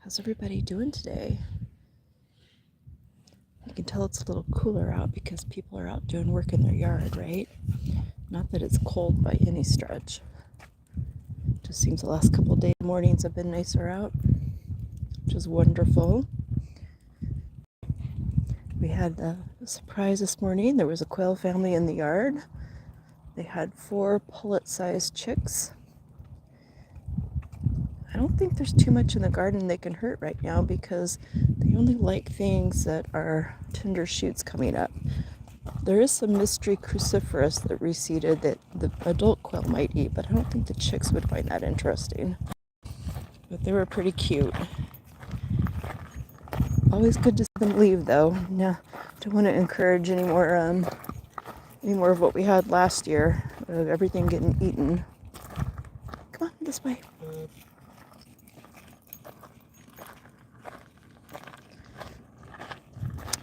How's everybody doing today? You can tell it's a little cooler out because people are out doing work in their yard, right? Not that it's cold by any stretch. Just seems the last couple of days, mornings have been nicer out, which is wonderful. We had a surprise this morning. There was a quail family in the yard. They had 4 pullet-sized chicks. I don't think there's too much in the garden they can hurt right now because they only like things that are tender shoots coming up. There is some mystery cruciferous that reseeded that the adult quail might eat, but I don't think the chicks would find that interesting. But they were pretty cute. Always good to see them leave though. No, don't want to encourage any more of what we had last year of everything getting eaten. Come on, this way.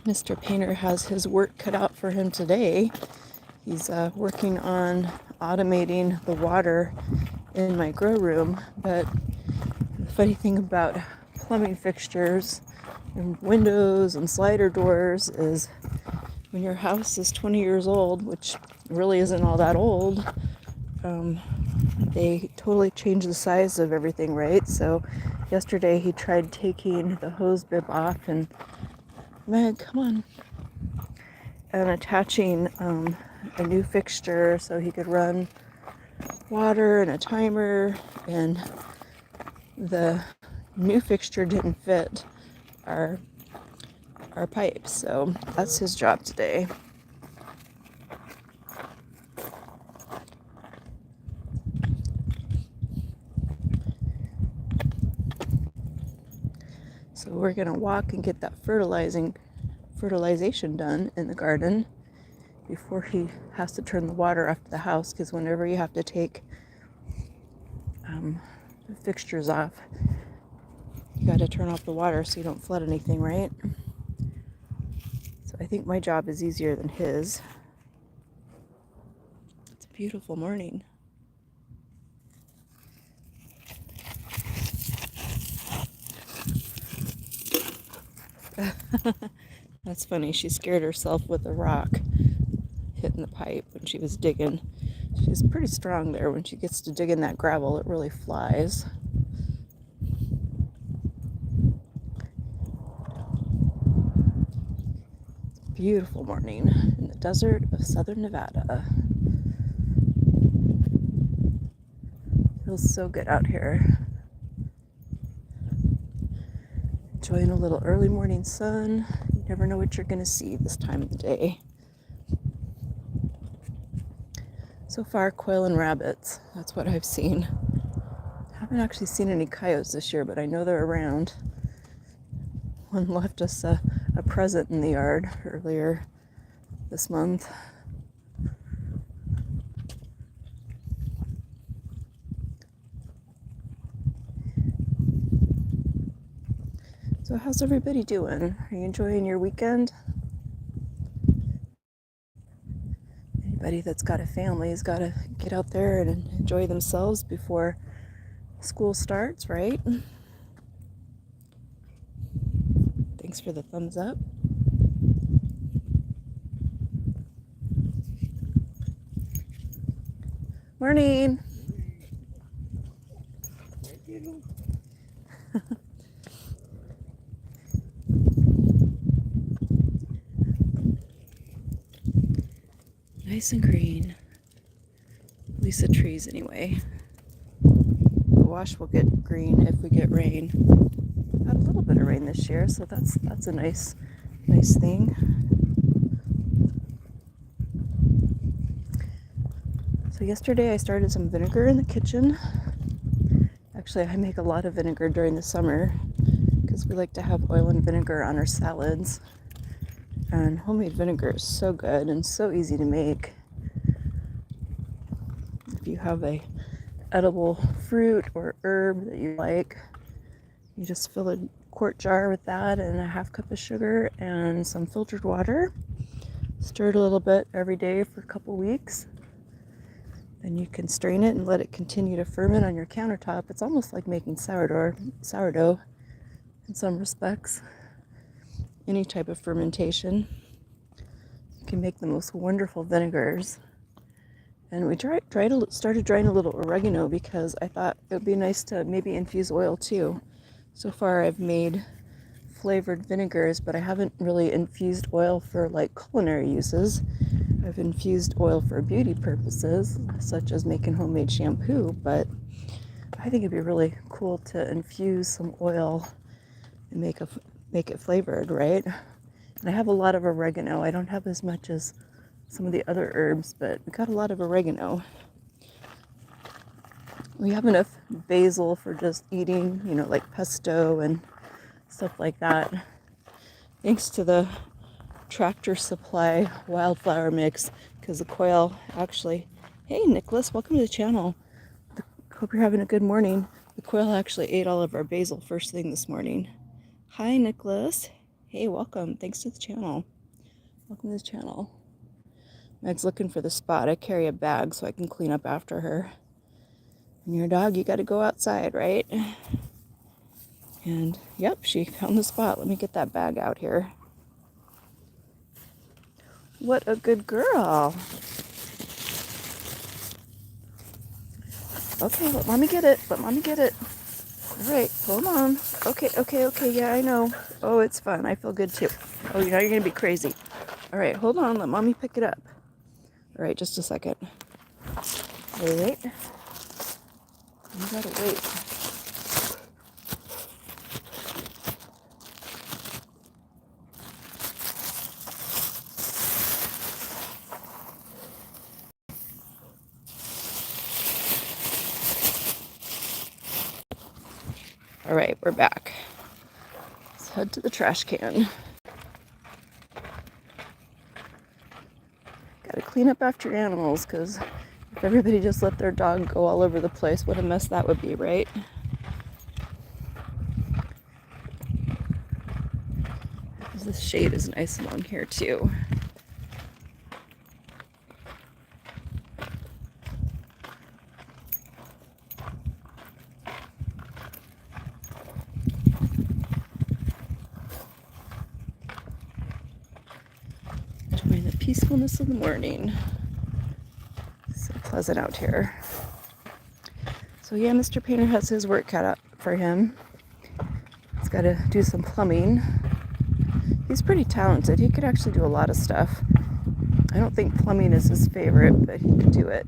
Mr. Painter has his work cut out for him today. He's working on automating the water in my grow room, but the funny thing about plumbing fixtures and windows and slider doors is when your house is 20 years old, which really isn't all that old, they totally change the size of everything, right? So yesterday he tried taking the hose bib off and Meg, come on. And attaching a new fixture so he could run water and a timer, and the new fixture didn't fit our pipes, so that's his job today. So we're gonna walk and get that fertilization done in the garden before he has to turn the water off to the house, because whenever you have to take the fixtures off, you got to turn off the water so you don't flood anything, right? So I think my job is easier than his. It's a beautiful morning. That's funny. She scared herself with a rock hitting the pipe when she was digging. She's pretty strong there. When she gets to digging that gravel, it really flies. Beautiful morning in the desert of southern Nevada. Feels so good out here. Enjoying a little early morning sun. You never know what you're going to see this time of the day. So far, quail and rabbits. That's what I've seen. Haven't actually seen any coyotes this year, but I know they're around. One left us a present in the yard earlier this month. So how's everybody doing? Are you enjoying your weekend? Anybody that's got a family has got to get out there and enjoy themselves before school starts, right? Thanks for the thumbs up. Morning. Nice and green. At least the trees anyway. The wash will get green if we get rain. Had a little bit of rain this year, so that's a nice thing. So yesterday I started some vinegar in the kitchen. Actually, I make a lot of vinegar during the summer because we like to have oil and vinegar on our salads. And homemade vinegar is so good and so easy to make. If you have a edible fruit or herb that you like, you just fill a quart jar with that and a half cup of sugar and some filtered water. Stir it a little bit every day for a couple weeks. Then you can strain it and let it continue to ferment on your countertop. It's almost like making sourdough. in some respects. Any type of fermentation. You can make the most wonderful vinegars. And we started drying a little oregano because I thought it would be nice to maybe infuse oil too. So far I've made flavored vinegars, but I haven't really infused oil for like culinary uses. I've infused oil for beauty purposes, such as making homemade shampoo, but I think it'd be really cool to infuse some oil and make it flavored, right? And I have a lot of oregano. I don't have as much as some of the other herbs, but we got a lot of oregano. We have enough basil for just eating, like pesto and stuff like that. Thanks to the Tractor Supply wildflower mix, because the quail actually, hey Nicholas, welcome to the channel. Hope you're having a good morning. The quail actually ate all of our basil first thing this morning. Hi Nicholas. Hey, welcome. Thanks to the channel. Welcome to the channel. Meg's looking for the spot. I carry a bag so I can clean up after her. And your dog, you got to go outside, right? And yep, she found the spot. Let me get that bag out here. What a good girl. Okay, let mommy get it. Let mommy get it. All right, hold on. Okay. Yeah, I know. Oh, it's fun. I feel good too. Oh, you're going to be crazy. All right, hold on. Let mommy pick it up. All right, just a second. Wait. You gotta wait. All right, we're back. Let's head to the trash can. Gotta clean up after your animals, because if everybody just let their dog go all over the place, what a mess that would be, right? This shade is nice along here too. Enjoying the peacefulness of the morning. So pleasant out here. So yeah, Mr. Painter has his work cut out for him. He's got to do some plumbing. He's pretty talented. He could actually do a lot of stuff. I don't think plumbing is his favorite, but he could do it.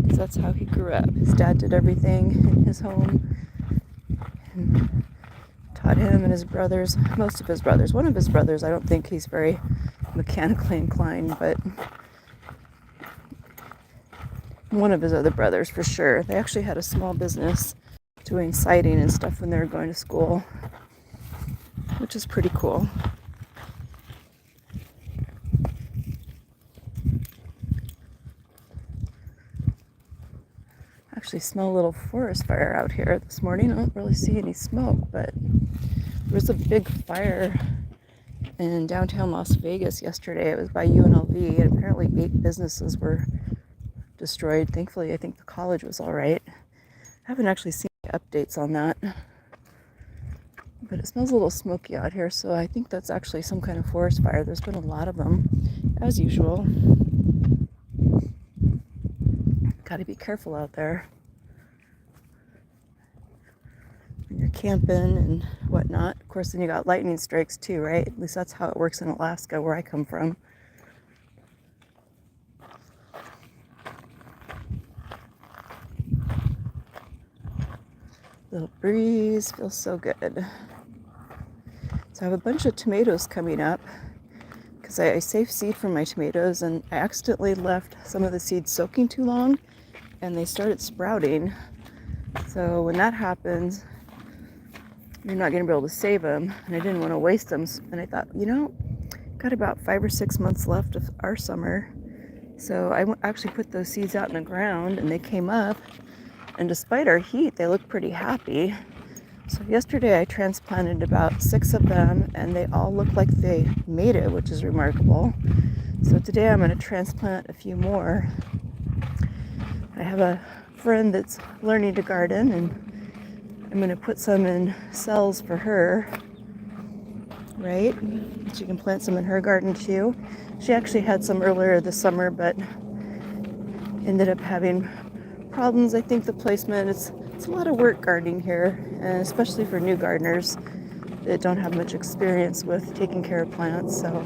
Because that's how he grew up. His dad did everything in his home and taught him and his brothers, most of his brothers. One of his brothers, I don't think he's very mechanically inclined, but one of his other brothers for sure. They actually had a small business doing siding and stuff when they were going to school, which is pretty cool. Actually smell a little forest fire out here this morning. I don't really see any smoke, but there was a big fire in downtown Las Vegas yesterday. It was by UNLV, and apparently 8 businesses were destroyed. Thankfully, I think the college was all right. I haven't actually seen any updates on that, but it smells a little smoky out here, so I think that's actually some kind of forest fire. There's been a lot of them, as usual. Got to be careful out there when you're camping and whatnot. Of course, then you got lightning strikes too, right? At least that's how it works in Alaska, where I come from. Little breeze, feels so good. So I have a bunch of tomatoes coming up because I save seed from my tomatoes, and I accidentally left some of the seeds soaking too long and they started sprouting. So when that happens, you're not going to be able to save them, and I didn't want to waste them. And I thought, got about 5 or 6 months left of our summer. So I actually put those seeds out in the ground, and they came up, and despite our heat, they look pretty happy. So yesterday I transplanted about 6 of them, and they all look like they made it, which is remarkable. So today I'm going to transplant a few more. I have a friend that's learning to garden, and I'm going to put some in cells for her, right? She can plant some in her garden too. She actually had some earlier this summer, but ended up having problems. I think the placement, it's a lot of work gardening here, especially for new gardeners that don't have much experience with taking care of plants. So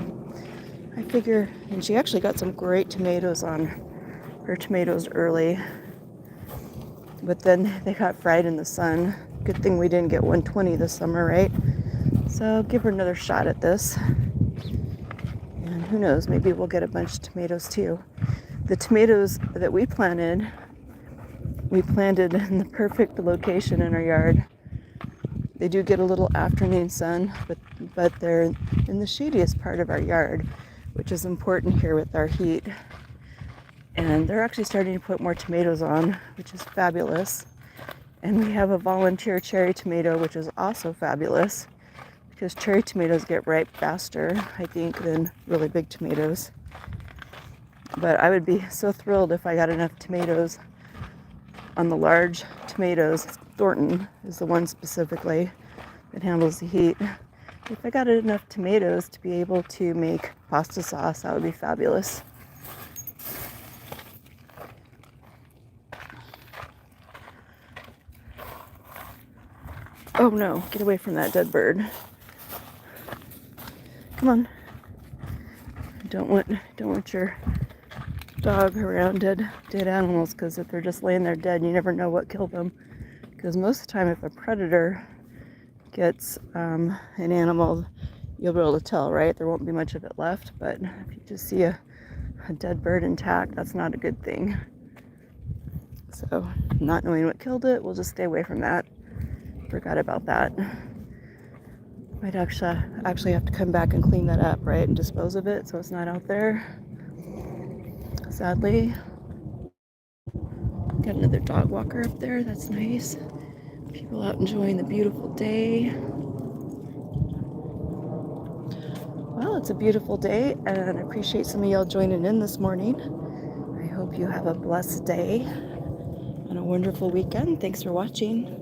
I figure, and she actually got some great tomatoes on her tomatoes early, but then they got fried in the sun. Good thing we didn't get 120 this summer, right? So I'll give her another shot at this. And who knows, maybe we'll get a bunch of tomatoes too. The tomatoes that we planted in the perfect location in our yard. They do get a little afternoon sun, but they're in the shadiest part of our yard, which is important here with our heat. And they're actually starting to put more tomatoes on, which is fabulous. And we have a volunteer cherry tomato, which is also fabulous, because cherry tomatoes get ripe faster, I think, than really big tomatoes. But I would be so thrilled if I got enough tomatoes on the large tomatoes. Thornton is the one specifically that handles the heat. If I got enough tomatoes to be able to make pasta sauce, that would be fabulous. Oh no, get away from that dead bird. Come on. Don't want your dog around dead animals, because if they're just laying there dead, you never know what killed them. Because most of the time, if a predator gets an animal, you'll be able to tell, right? There won't be much of it left, but if you just see a dead bird intact, that's not a good thing. So not knowing what killed it, we'll just stay away from that. Forgot about that. Might actually have to come back and clean that up, right, and dispose of it so it's not out there. Sadly. Got another dog walker up there. That's nice. People out enjoying the beautiful day. Well, it's a beautiful day, and I appreciate some of y'all joining in this morning. I hope you have a blessed day and a wonderful weekend. Thanks for watching.